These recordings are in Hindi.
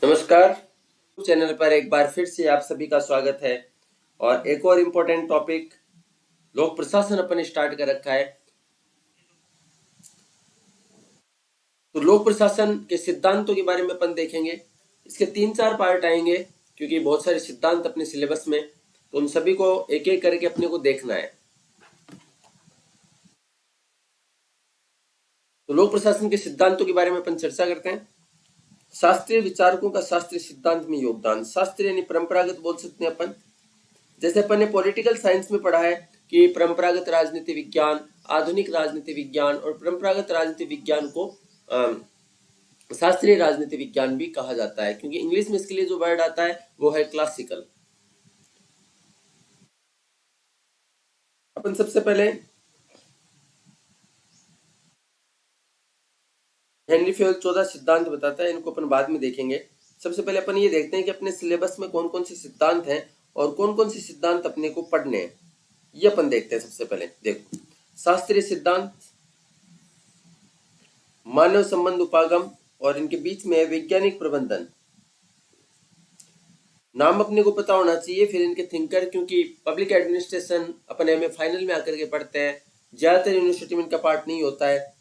नमस्कार। चैनल पर एक बार फिर से आप सभी का स्वागत है और एक और इम्पोर्टेंट टॉपिक लोक प्रशासन अपन स्टार्ट कर रखा है। तो लोक प्रशासन के सिद्धांतों के बारे में अपन देखेंगे। इसके 3-4 पार्ट आएंगे क्योंकि बहुत सारे सिद्धांत अपने सिलेबस में, तो उन सभी को एक एक करके अपने को देखना है। तो लोक प्रशासन के सिद्धांतों के बारे में अपन चर्चा करते हैं। शास्त्रीय विचारकों का शास्त्रीय सिद्धांत में योगदान। शास्त्रीय यानी परंपरागत बोल सकते हैं अपन। जैसे अपन ने पॉलिटिकल साइंस में पढ़ा है कि परंपरागत राजनीति विज्ञान, आधुनिक राजनीति विज्ञान और परंपरागत राजनीति विज्ञान को शास्त्रीय राजनीति विज्ञान भी कहा जाता है, क्योंकि इंग्लिश में इसके लिए जो वर्ड आता है वो है क्लासिकल। अपन सबसे पहले हेनरी फेयल 14 सिद्धांत बताता है, इनको अपन बाद में देखेंगे। सबसे पहले अपन ये देखते हैं कि अपने सिलेबस में कौन कौन से सिद्धांत हैं और कौन कौन से सिद्धांत अपने को पढ़ने हैं, ये अपन देखते हैं। सबसे पहले देखो, शास्त्रीय सिद्धांत, मानव संबंध उपागम और इनके बीच में वैज्ञानिक प्रबंधन। नाम अपने को पता होना चाहिए। फिर इनके थिंकर, क्योंकि पब्लिक एडमिनिस्ट्रेशन अपन एमए फाइनल में आकर के पढ़ते हैं, ज्यादातर यूनिवर्सिटी में इनका पार्ट नहीं होता है।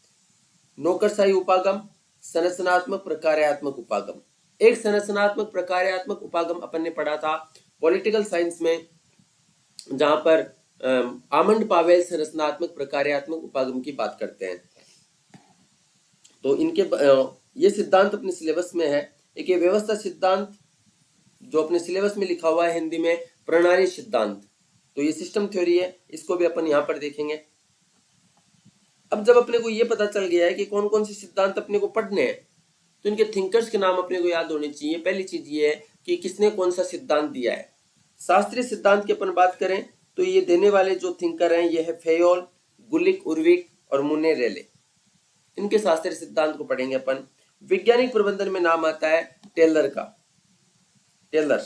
नौकरशाही उपागम, संरचनात्मक प्रकार्यात्मक उपागम। एक संरचनात्मक प्रकार्यात्मक उपागम अपन ने पढ़ा था पॉलिटिकल साइंस में, जहां पर आमंड पावेल संरचनात्मक प्रकार्यात्मक उपागम की बात करते हैं। तो इनके ये सिद्धांत अपने सिलेबस में है। एक ये व्यवस्था सिद्धांत जो अपने सिलेबस में लिखा हुआ है हिंदी में, प्रणाली सिद्धांत, तो ये सिस्टम थ्योरी है, इसको भी अपन यहाँ पर देखेंगे। अब जब अपने को ये पता चल गया है कि कौन कौन से सिद्धांत अपने को पढ़ने हैं, तो इनके थिंकर्स के नाम अपने को याद होने चाहिए। पहली चीज ये है कि किसने कौन सा सिद्धांत दिया है। शास्त्रीय सिद्धांत की अपन बात करें तो ये देने वाले जो थिंकर हैं ये है फेयोल, गुलिक उर्विक और मुने रेले। इनके शास्त्रीय सिद्धांत को पढ़ेंगे अपन। वैज्ञानिक प्रबंधन में नाम आता है टेलर का। टेलर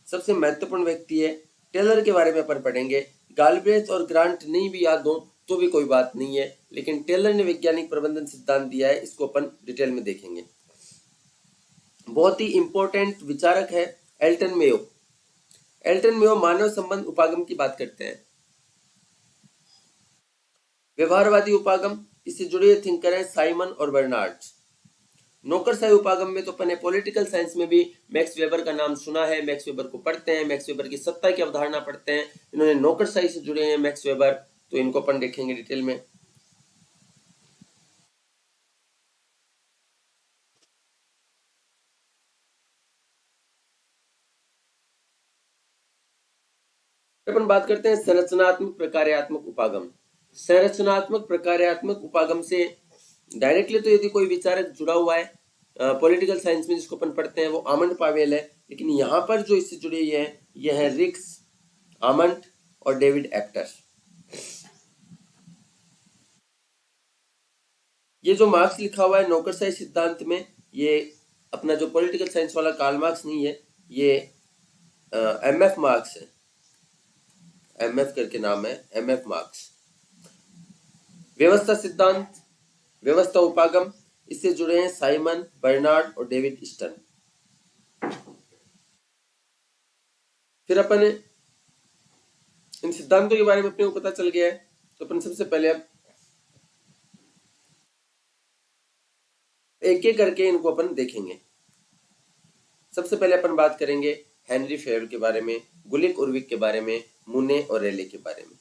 सबसे महत्वपूर्ण व्यक्ति है। टेलर के बारे में अपन पढ़ेंगे। गाल्ब्रेथ और ग्रांट नहीं भी याद हो तो भी कोई बात नहीं है, लेकिन टेलर ने वैज्ञानिक प्रबंधन सिद्धांत दिया है, इसको अपन डिटेल में देखेंगे। बहुत ही इंपॉर्टेंट विचारक है एल्टन मेयो। एल्टन मेयो मानव संबंध उपागम की बात करते हैं। व्यवहारवादी उपागम, इससे जुड़े थिंकर हैं साइमन और बर्नार्ड। नौकरशाही उपागम में तो अपन पॉलिटिकल साइंस में भी मैक्स वेबर का नाम सुना है। मैक्स वेबर को पढ़ते हैं, मैक्स वेबर की सत्ता की अवधारणा पढ़ते हैं। इन्होंने नौकरशाही से जुड़े हैं मैक्स वेबर, तो इनको अपन देखेंगे डिटेल में। अपन बात करते हैं संरचनात्मक प्रकार्यात्मक उपागम। संरचनात्मक प्रकार्यात्मक उपागम से डायरेक्टली तो यदि कोई विचारक जुड़ा हुआ है पॉलिटिकल साइंस में जिसको अपन पढ़ते हैं वो आमंड पावेल है, लेकिन यहाँ पर जो इससे जुड़े हुए हैं ये है रिक्स, आमंड और डेविड एप्टर। ये जो मार्क्स लिखा हुआ है नौकरशाही सिद्धांत में, ये अपना जो पॉलिटिकल साइंस वाला कार्ल मार्क्स नहीं है, ये एमएफ मार्क्स है। एमएफ करके नाम है, एमएफ मार्क्स। व्यवस्था सिद्धांत, व्यवस्था उपागम, इससे जुड़े हैं साइमन, बर्नार्ड और डेविड स्टर्न। फिर अपन इन सिद्धांतों के बारे में अपने को पता चल गया है, तो अपन सबसे पहले अब एक एक करके इनको अपन देखेंगे। सबसे पहले अपन बात करेंगे हेनरी फेयर के बारे में, गुलिक उर्विक के बारे में, मुने और रेले के बारे में।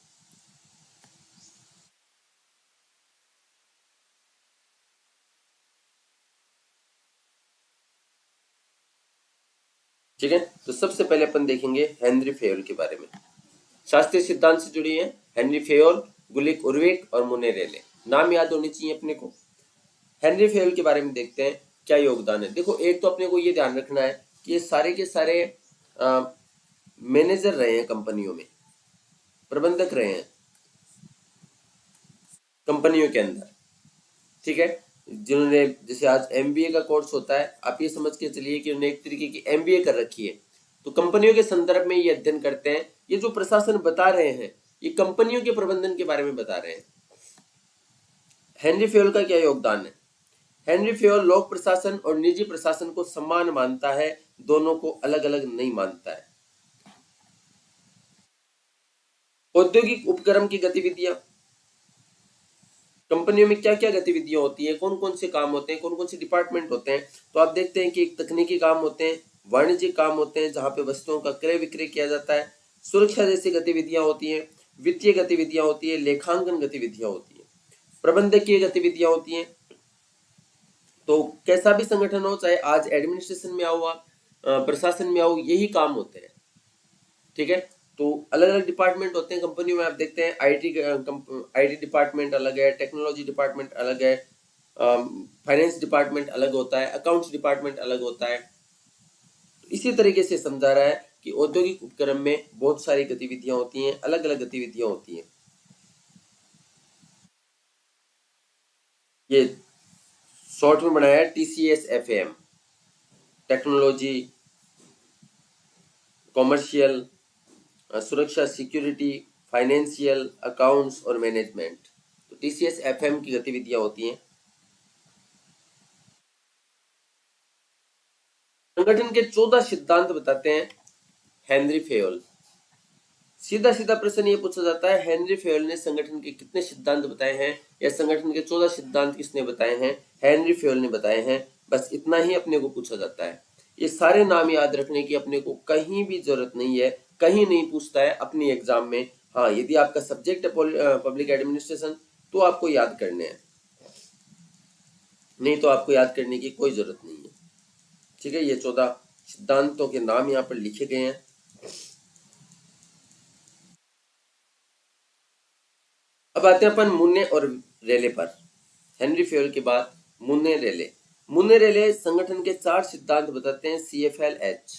ठीक है, तो सबसे पहले अपन देखेंगे हेनरी फेयर के बारे में। शास्त्रीय सिद्धांत से जुड़ी है हेनरी फेयर, गुलिक उर्विक और मुने रेले। नाम याद होने चाहिए अपने को। हेनरी फेयर के बारे में देखते हैं क्या योगदान है। देखो, एक तो अपने को ये ध्यान रखना है कि ये सारे के सारे मैनेजर रहे हैं कंपनियों में, प्रबंधक रहे हैं कंपनियों के अंदर। ठीक है, जिन्होंने जैसे आज एमबीए का कोर्स होता है, आप ये समझ के चलिए कि उन्होंने एक तरीके की एमबीए कर रखी है, तो कंपनियों के संदर्भ में ये अध्ययन करते हैं। ये जो प्रशासन बता रहे हैं ये कंपनियों के प्रबंधन के बारे में बता रहे हैं। हेनरी फेयर का क्या योगदान है। हेनरी फेयोल लोक प्रशासन और निजी प्रशासन को समान मानता है, दोनों को अलग अलग नहीं मानता है। औद्योगिक उपक्रम की गतिविधियां, कंपनियों में क्या क्या गतिविधियां होती है, कौन कौन से काम होते हैं, कौन कौन से डिपार्टमेंट होते हैं। तो आप देखते हैं कि एक तकनीकी काम होते हैं, वाणिज्यिक काम होते हैं जहां पे वस्तुओं का क्रय विक्रय किया जाता है, सुरक्षा जैसी गतिविधियां होती हैं, वित्तीय गतिविधियां होती है, लेखांकन गतिविधियां होती है, प्रबंधकीय गतिविधियां होती हैं। तो कैसा भी संगठन हो, चाहे आज एडमिनिस्ट्रेशन में आओ, प्रशासन में आओ, यही काम होते हैं। ठीक है, तो अलग अलग डिपार्टमेंट होते हैं कंपनियों में। आप देखते हैं आईटी डिपार्टमेंट अलग है, टेक्नोलॉजी डिपार्टमेंट अलग है, फाइनेंस डिपार्टमेंट अलग होता है, अकाउंट्स डिपार्टमेंट अलग होता है। इसी तरीके से समझा रहा है कि औद्योगिक उपक्रम में बहुत सारी गतिविधियां होती हैं, अलग अलग गतिविधियां होती हैं। ये शॉर्ट में बनाया है TCS/FAM, टेक्नोलॉजी, कॉमर्शियल, सुरक्षा, सिक्योरिटी, फाइनेंशियल, अकाउंट्स और मैनेजमेंट। तो TCS/FM की गतिविधियां होती हैं। संगठन के 14 सिद्धांत बताते हैं हेनरी फेयोल। सीधा सीधा प्रश्न ये पूछा जाता है, हेनरी फेयोल ने संगठन के कितने सिद्धांत बताए हैं, या संगठन के 14 सिद्धांत किसने बताए हैं? हेनरी फेयोल ने बताए हैं। बस इतना ही अपने को पूछा जाता है। ये सारे नाम याद रखने की अपने को कहीं भी जरूरत नहीं है, कहीं नहीं पूछता है अपनी एग्जाम में। हाँ, यदि आपका सब्जेक्ट है पब्लिक एडमिनिस्ट्रेशन तो आपको याद करने हैं, नहीं तो आपको याद करने की कोई जरूरत नहीं है। ठीक है, ये 14 सिद्धांतों के नाम यहाँ पर लिखे गए हैं। अब आते हैं अपन मुन्ने और रेले पर। हेनरी फेयोल के बाद मुन्ने रेले। मुन्ने रेले संगठन के 4 सिद्धांत बताते हैं CFLH।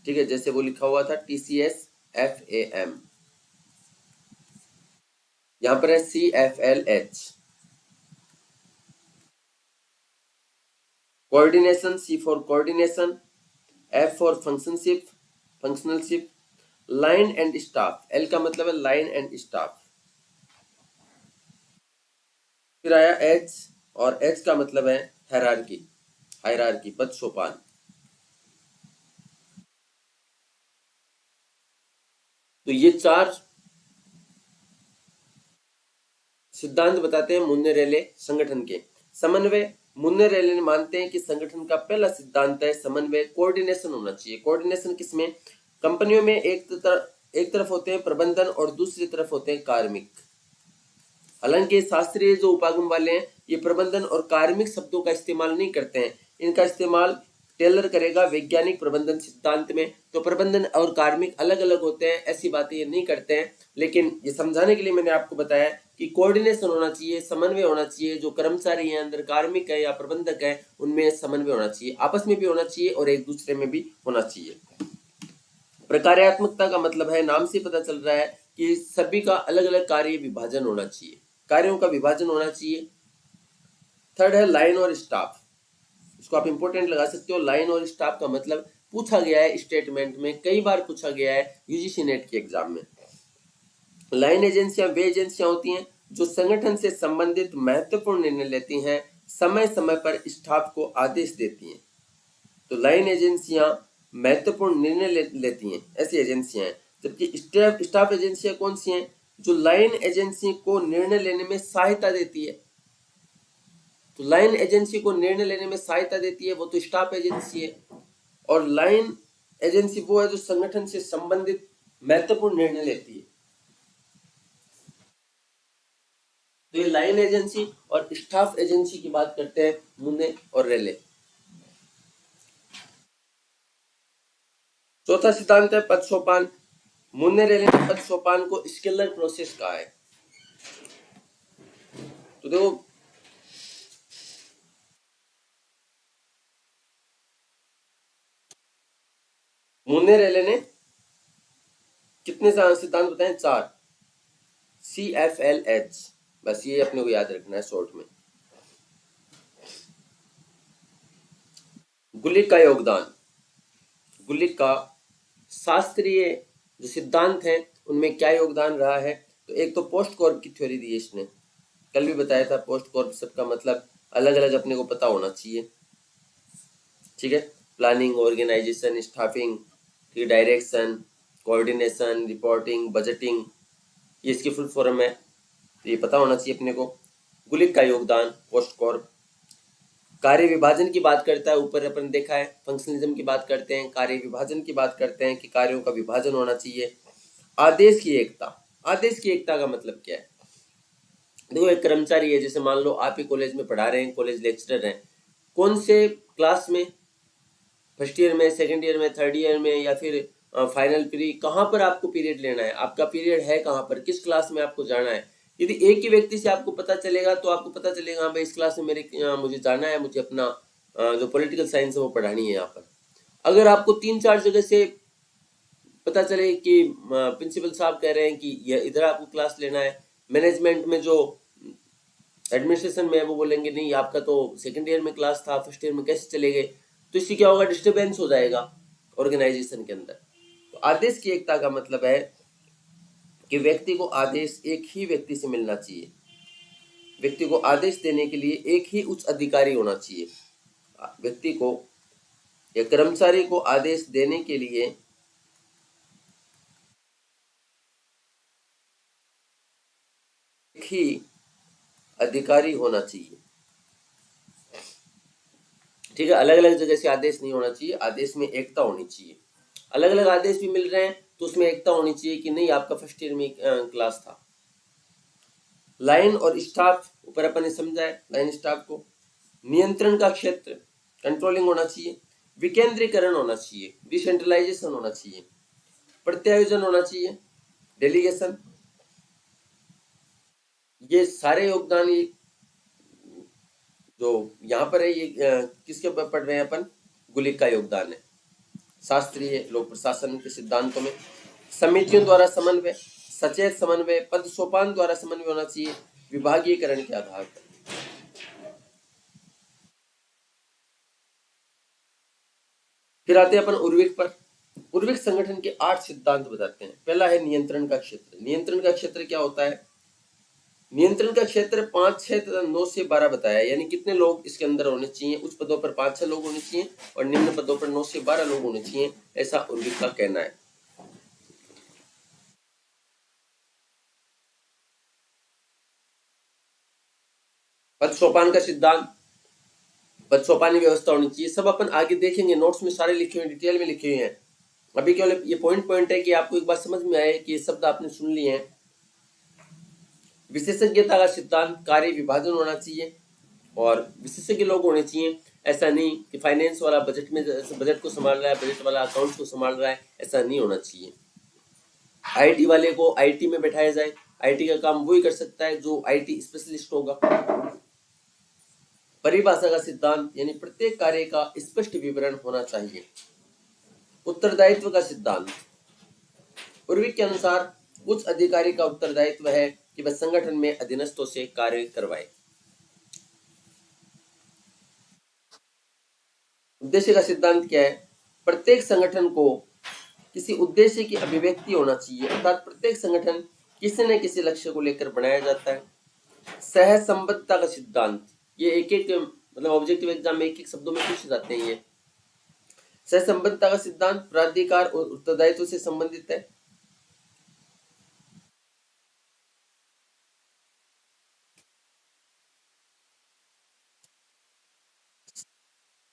ठीक है, जैसे वो लिखा हुआ था TCS/FAM, यहां पर है CFLH। Coordination, C for coordination, F for functionalship, line and staff, L का मतलब है लाइन एंड स्टाफ। फिर आया H, और H का मतलब है हायरार्की, पद सोपान। तो ये 4 सिद्धांत बताते हैं मुन्ने रेले संगठन के। समन्वय, मुन्ने रेले मानते हैं कि संगठन का पहला सिद्धांत है समन्वय, कोऑर्डिनेशन होना चाहिए। कोऑर्डिनेशन किसमें? कंपनियों में एक तरफ होते हैं प्रबंधन और दूसरी तरफ होते हैं कार्मिक। हालांकि शास्त्रीय जो उपागम वाले हैं ये प्रबंधन और कार्मिक शब्दों का इस्तेमाल नहीं करते हैं, इनका इस्तेमाल टेलर करेगा वैज्ञानिक प्रबंधन सिद्धांत में। तो प्रबंधन और कार्मिक अलग अलग होते हैं, ऐसी बातें ये नहीं करते हैं। लेकिन ये समझाने के लिए मैंने आपको बताया कि कोऑर्डिनेशन होना चाहिए, समन्वय होना चाहिए। जो कर्मचारी हैं अंदर, कार्मिक है या प्रबंधक है, उनमें समन्वय होना चाहिए, आपस में भी होना चाहिए और एक दूसरे में भी होना चाहिए। प्रकार्यात्मकता का मतलब है, नाम से पता चल रहा है कि सभी का अलग अलग कार्य विभाजन होना चाहिए, कार्यों का विभाजन होना चाहिए। थर्ड है लाइन और स्टाफ, इसको आप इंपोर्टेंट लगा सकते हो। लाइन और स्टाफ का मतलब पूछा गया है स्टेटमेंट में, कई बार पूछा गया है यूजीसी नेट के एग्जाम में। लाइन एजेंसियां वे एजेंसियां होती हैं जो संगठन से संबंधित महत्वपूर्ण निर्णय लेती हैं, समय समय पर स्टाफ को आदेश देती हैं। तो लाइन एजेंसियां महत्वपूर्ण निर्णय लेती हैं, ऐसी एजेंसियां हैं। जबकि स्टाफ एजेंसियां कौन सी हैं? जो लाइन एजेंसी को निर्णय लेने में सहायता देती है। तो लाइन एजेंसी को निर्णय लेने में सहायता देती है, वो तो स्टाफ एजेंसी है। और लाइन एजेंसी वो है जो संगठन से संबंधित महत्वपूर्ण निर्णय लेती है। तो ये लाइन एजेंसी और स्टाफ एजेंसी की बात करते हैं मुन्ने और रेले। चौथा सिद्धांत है पद सोपान। मुन्ने रेले ने पद सोपान को स्केलर प्रोसेस कहा है। तो देखो, मुन्ने रेले ने कितने सिद्धांत बताए? 4। CFLH, बस ये अपने को याद रखना है शॉर्ट में। गुलिक का योगदान, गुलिक का शास्त्रीय जो सिद्धांत है उनमें क्या योगदान रहा है? तो एक तो पोस्ट कॉर्प की थ्योरी दी है इसने, कल भी बताया था। पोस्ट कॉर्प शब्द का मतलब अलग अलग अपने को पता होना चाहिए। ठीक है, प्लानिंग, ऑर्गेनाइजेशन, स्टाफिंग, ठीक है, डायरेक्शन, कोऑर्डिनेशन, रिपोर्टिंग, बजटिंग, ये इसकी फुल फॉर्म है, तो ये पता होना चाहिए अपने को। गुलिक का योगदान, पोस्ट कॉर्प। कार्य विभाजन की बात करता है, ऊपर अपन देखा है, फंक्शनलिज्म की बात करते हैं, कार्य विभाजन की बात करते हैं कि कार्यों का विभाजन होना चाहिए। आदेश की एकता, आदेश की एकता का मतलब क्या है? देखो, एक कर्मचारी है, जैसे मान लो आप ही कॉलेज में पढ़ा रहे हैं, कॉलेज लेक्चरर हैं, कौन से क्लास में, फर्स्ट ईयर में, सेकंड ईयर में, थर्ड ईयर में, या फिर फाइनल पीरियड, कहाँ पर आपको पीरियड लेना है, आपका पीरियड है कहाँ पर, किस क्लास में आपको जाना है। यदि एक ही व्यक्ति से आपको पता चलेगा तो आपको पता चलेगा हाँ भाई इस क्लास में मेरे मुझे जाना है, मुझे अपना जो पॉलिटिकल साइंस है वो पढ़ानी है यहाँ पर। अगर आपको 3-4 जगह से पता चले कि प्रिंसिपल साहब कह रहे हैं कि इधर आपको क्लास लेना है, मैनेजमेंट में जो एडमिनिस्ट्रेशन में है वो बोलेंगे नहीं आपका तो सेकंड ईयर में क्लास था, फर्स्ट ईयर में कैसे चले गए, तो इससे क्या होगा, डिस्टरबेंस हो जाएगा ऑर्गेनाइजेशन के अंदर। तो आदेश की एकता का मतलब है कि व्यक्ति को आदेश एक ही व्यक्ति से मिलना चाहिए, व्यक्ति को आदेश देने के लिए एक ही उच्च अधिकारी होना चाहिए, व्यक्ति को या कर्मचारी को आदेश देने के लिए एक ही अधिकारी होना चाहिए। ठीक है, अलग अलग जगह से आदेश नहीं होना चाहिए, आदेश में एकता होनी चाहिए। अलग अलग आदेश भी मिल रहे हैं तो उसमें एकता होनी चाहिए कि नहीं आपका फर्स्ट ईयर में क्लास था। लाइन और स्टाफ, ऊपर अपन ने समझा है लाइन स्टाफ को। नियंत्रण का क्षेत्र, कंट्रोलिंग होना चाहिए। विकेंद्रीकरण होना चाहिए, डिसेंट्रलाइजेशन होना चाहिए। प्रत्यायोजन होना चाहिए, डेलीगेशन। ये सारे योगदान ये जो यहाँ पर है ये किसके ऊपर पढ़ रहे हैं अपन, गुलिक का योगदान है। शास्त्रीय लोक प्रशासन के सिद्धांतों में समितियों द्वारा समन्वय, सचेत समन्वय, पद सोपान द्वारा समन्वय होना चाहिए, विभागीयकरण के आधार पर। फिर आते हैं अपन उर्विक पर। उर्विक संगठन के 8 सिद्धांत बताते हैं। पहला है नियंत्रण का क्षेत्र। नियंत्रण का क्षेत्र क्या होता है? नियंत्रण का क्षेत्र 5, 6 तथा 9 से 12 बताया, यानी कितने लोग इसके अंदर होने चाहिए। उच्च पदों पर 5-6 लोग होने चाहिए और निम्न पदों पर 9 से 12 लोग होने चाहिए, ऐसा उर्विक का कहना है। पद सोपान का सिद्धांत, पद सोपानी व्यवस्था होनी चाहिए। सब अपन आगे देखेंगे, नोट्स में सारे लिखे हुए, डिटेल में लिखे हुए हैं। अभी केवल ये पॉइंट है कि आपको एक बात समझ में आए कि ये शब्द आपने सुन लिए हैं। विशेषज्ञता का सिद्धांत, कार्य विभाजन होना चाहिए और विशेषज्ञ लोग होने चाहिए। ऐसा नहीं कि फाइनेंस वाला बजट में बजट को संभाल रहा है, बजट वाला अकाउंट्स को संभाल रहा है, ऐसा नहीं होना चाहिए। आईटी वाले को आईटी में बैठाया जाए, आईटी का काम वही कर सकता है जो आईटी स्पेशलिस्ट होगा। परिभाषा का सिद्धांत, यानी प्रत्येक कार्य का स्पष्ट विवरण होना चाहिए। उत्तरदायित्व का सिद्धांत, उर्विक के अनुसार उच्च अधिकारी का उत्तरदायित्व है कि वह संगठन में अधीनस्थों से कार्य करवाए। उद्देश्य का सिद्धांत क्या है? प्रत्येक संगठन को किसी उद्देश्य की अभिव्यक्ति होना चाहिए, अर्थात प्रत्येक संगठन किसी न किसी लक्ष्य को लेकर बनाया जाता है। सहसंबद्धता का सिद्धांत, ये एक एक मतलब ऑब्जेक्टिव एग्जाम में एक एक शब्दों में पूछे जाते हैं। ये सहसंबद्धता का सिद्धांत प्राधिकार और उत्तरदायित्व से संबंधित है।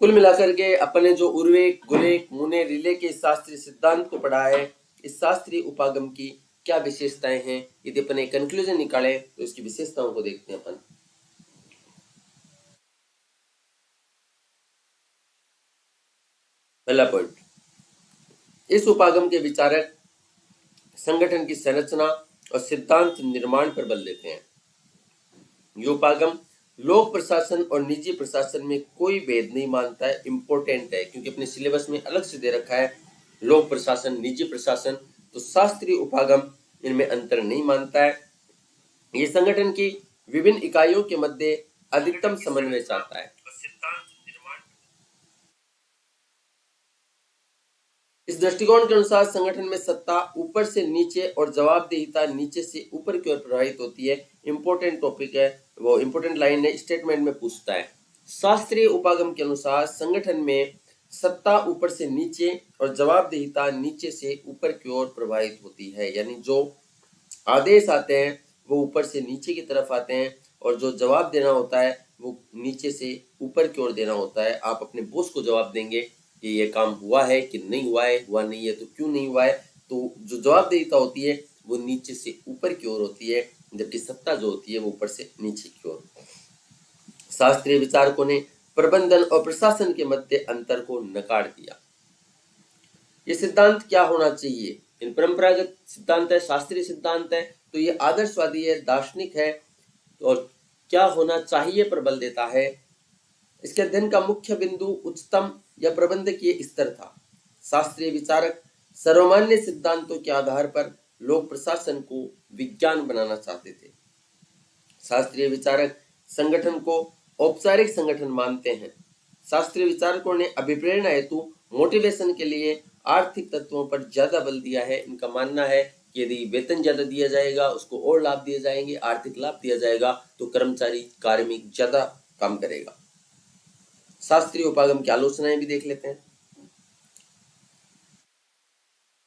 कुल मिलाकर के अपने जो उर्वेक, गुलेक, मुने, रिले के शास्त्रीय सिद्धांत को पढ़ा है, इस शास्त्रीय उपागम की क्या विशेषताएं हैं, यदि अपने कंक्लूजन निकाले तो इसकी विशेषताओं को देखते हैं अपन। पहला पॉइंट, इस उपागम के विचारक संगठन की संरचना और सिद्धांत निर्माण पर बल देते हैं। ये उपागम लोक प्रशासन और निजी प्रशासन में कोई भेद नहीं मानता है। इंपॉर्टेंट है क्योंकि अपने सिलेबस में अलग से दे रखा है लोक प्रशासन, निजी प्रशासन, तो शास्त्रीय उपागम इनमें अंतर नहीं मानता है। ये संगठन की विभिन्न इकाइयों के मध्य अधिकतम समन्वय चाहता है। इस दृष्टिकोण के अनुसार संगठन में सत्ता ऊपर से नीचे और जवाबदेहिता नीचे से ऊपर की ओर प्रवाहित होती है। इंपॉर्टेंट टॉपिक है, वो इंपॉर्टेंट लाइन है, स्टेटमेंट में पूछता है। शास्त्रीय उपागम के अनुसार संगठन में सत्ता ऊपर से नीचे और जवाबदेहिता नीचे से ऊपर की ओर प्रवाहित होती है। यानी जो आदेश आते हैं वो ऊपर से नीचे की तरफ आते हैं और जो जवाब देना होता है वो नीचे से ऊपर की ओर देना होता है। आप अपने बॉस को जवाब देंगे कि ये काम हुआ है कि नहीं हुआ है, हुआ नहीं है तो क्यों नहीं हुआ है। तो जो जवाबदेहिता होती है वो नीचे से ऊपर की ओर होती है, जबकि सत्ता जो होती है वो ऊपर से नीचे की ओर। शास्त्रीय विचारकों ने प्रबंधन और प्रशासन के मध्य अंतर को नकार दिया। ये सिद्धांत क्या होना चाहिए? इन परंपरागत सिद्धांत है, शास्त्रीय सिद्धांत है, तो ये आदर्शवादी है, दार्शनिक है, और क्या होना चाहिए पर बल देता है। इसके अध्ययन का मुख्य बिंदु उच्चतम या प्रबंधकीय स्तर था। शास्त्रीय विचारक सर्वमान्य सिद्धांतों के आधार पर लोक प्रशासन को विज्ञान बनाना चाहते थे। शास्त्रीय विचारक संगठन को औपचारिक संगठन मानते हैं। शास्त्रीय विचारकों ने अभिप्रेरणा हेतु मोटिवेशन के लिए आर्थिक तत्वों पर ज्यादा बल दिया है। इनका मानना है कि यदि वेतन ज्यादा दिया जाएगा, उसको और लाभ दिए जाएंगे, आर्थिक लाभ दिया जाएगा, तो कर्मचारी कार्मिक ज्यादा काम करेगा। शास्त्रीय उपागम की आलोचनाएं भी देख लेते हैं।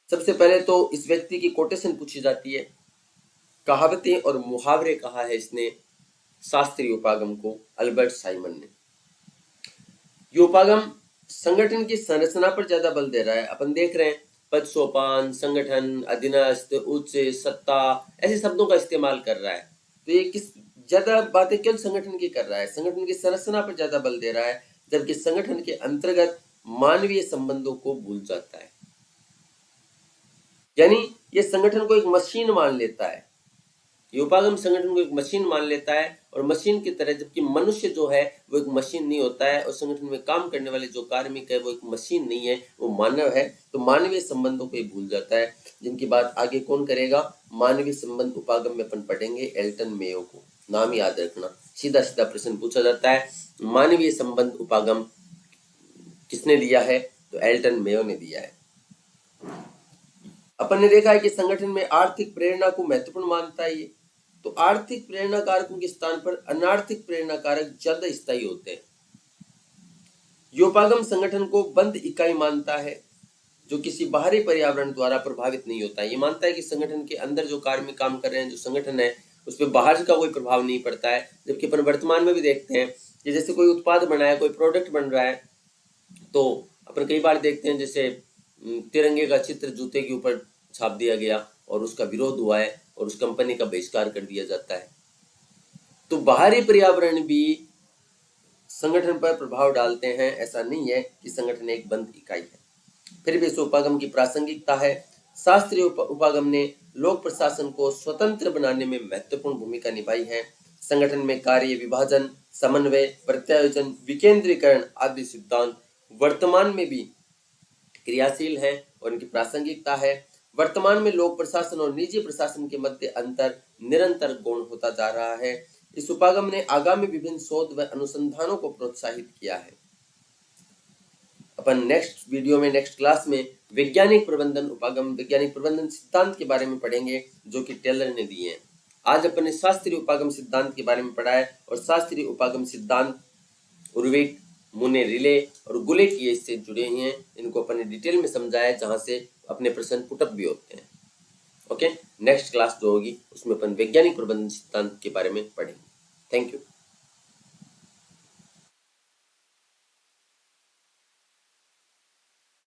सबसे पहले तो इस व्यक्ति की कोटेशन पूछी जाती है। कहावतें और मुहावरे कहा है इसने शास्त्रीय उपागम को, अल्बर्ट साइमन ने। ये उपागम संगठन की संरचना पर ज्यादा बल दे रहा है। अपन देख रहे हैं पद सोपान, संगठन, अधीनस्थ, उच्च, सत्ता, ऐसे शब्दों का इस्तेमाल कर रहा है। तो ये किस ज्यादा बातें केवल संगठन की कर रहा है, संगठन की संरचना पर ज्यादा बल दे रहा है, जबकि संगठन के अंतर्गत मानवीय संबंधों को भूल जाता है। यानी ये संगठन को एक मशीन मान लेता है। ये उपागम संगठन को एक मशीन मान लेता है और मशीन की तरह, जबकि मनुष्य जो है वो एक मशीन नहीं होता है और संगठन में काम करने वाले जो कार्मिक है वो एक मशीन नहीं है, वो मानव है। तो मानवीय संबंधों को भूल जाता है, जिनकी बात आगे कौन करेगा? मानवीय संबंध उपागम में अपन पढ़ेंगे एल्टन मेयो को, नाम याद रखना। सीधा सीधा प्रश्न पूछा जाता है, मानवीय संबंध उपागम किसने दिया है? तो एल्टन मेयो ने दिया है। अपन ने देखा है कि संगठन में आर्थिक प्रेरणा को महत्वपूर्ण मानता है ये। तो आर्थिक प्रेरणा कारकों के स्थान पर अनार्थिक प्रेरणा कारक ज्यादा स्थायी होते हैं। योपागम संगठन को बंद इकाई मानता है जो किसी बाहरी पर्यावरण द्वारा प्रभावित नहीं होता है। ये मानता है कि संगठन के अंदर जो कार्मिक काम कर रहे हैं, जो संगठन है, उस पर बाहर का कोई प्रभाव नहीं पड़ता है। जबकि अपन वर्तमान में भी देखते हैं कि जैसे कोई उत्पाद बना है, कोई प्रोडक्ट बन रहा है, तो अपन कई बार देखते हैं जैसे तिरंगे का चित्र जूते के ऊपर छाप दिया गया और उसका विरोध हुआ है और उस कंपनी का बहिष्कार कर दिया जाता है। तो बाहरी पर्यावरण भी संगठन पर प्रभाव डालते हैं। ऐसा नहीं है कि संगठन एक बंद इकाई है। फिर भी इस उपागम की प्रासंगिकता है। शास्त्रीय उपागम ने लोक प्रशासन को स्वतंत्र बनाने में महत्वपूर्ण भूमिका निभाई है। संगठन में कार्य विभाजन, समन्वय, प्रत्यायोजन, विकेंद्रीकरण आदि सिद्धांत वर्तमान में भी क्रियाशील है और इनकी प्रासंगिकता है। वर्तमान में लोक प्रशासन और निजी प्रशासन के मध्य अंतर निरंतर गौण होता जा रहा है। इस उपागम ने आगामी विभिन्न शोध व अनुसंधानों को प्रोत्साहित किया है। अपन नेक्स्ट वीडियो में, नेक्स्ट क्लास में वैज्ञानिक प्रबंधन उपागम, वैज्ञानिक प्रबंधन सिद्धांत के बारे में पढ़ेंगे जो कि टेलर ने दिए हैं। आज अपन ने शास्त्रीय उपागम सिद्धांत के बारे में पढ़ा है और शास्त्रीय उपागम सिद्धांत उर्विक, मुने रिले और गुले की इससे जुड़े हैं। इनको अपन ने डिटेल में समझाया है, जहां से अपने प्रश्न पुटअप भी होते हैं। ओके, नेक्स्ट क्लास जो होगी उसमें अपन वैज्ञानिक प्रबंधन सिद्धांत के बारे में पढ़ेंगे। Thank you.